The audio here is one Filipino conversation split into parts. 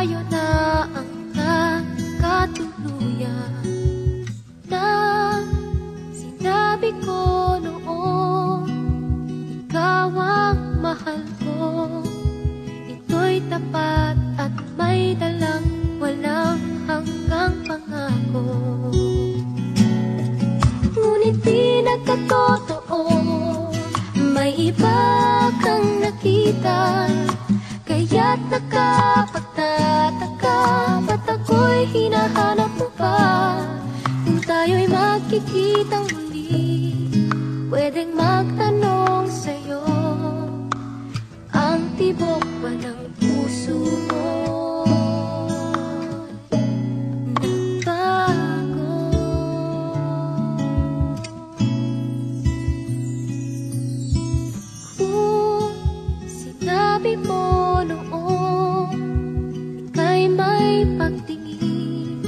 tayo na ang nagkatuluyan. Nang sinabi ko noon, ikaw ang mahal ko, ito'y tapat at may dalang walang hanggang pangako. Ngunit di nagkatotoo, may iba kang nakita, kaya't nakapagtataka, ba't ako'y hinahanap mo pa? Kung tayo'y magkikitang muli, pwedeng magtanong sa'yo, ang tibok ba ng puso mo nagbago? Kung sinabi mo noon, ika'y may pagtingin,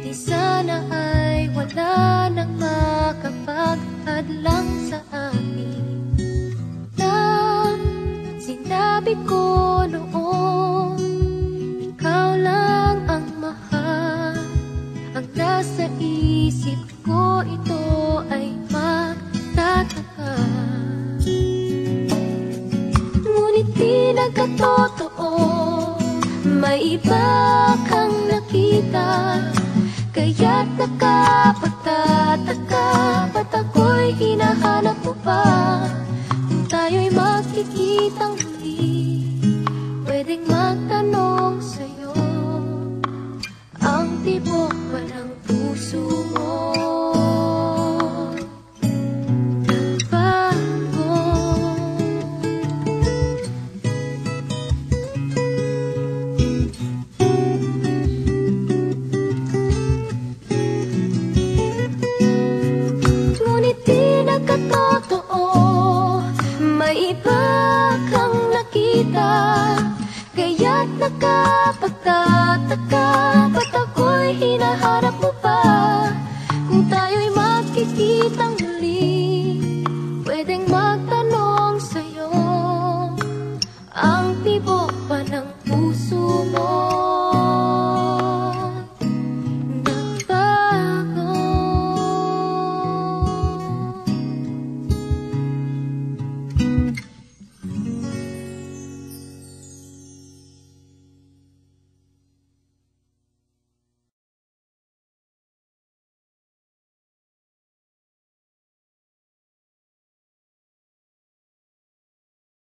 di sana ay wala nang makapagtadlang sa akin. Nang sinabi ko noon, ikaw lang ang mahal, ang nasa isip ko, ito ay magtataka. Ngunit di nagkatotoo, may iba kang nakita, kaya't nakapagtataka, ba't ako'y hinahanap mo pa? Kung tayo'y magkikitang muli, pwedeng magtanong sa'yo, ang tibok ba ng puso mo nagbago? Ngunit di nagkatotoo, may iba kang nakita, kaya't nakapagtataka,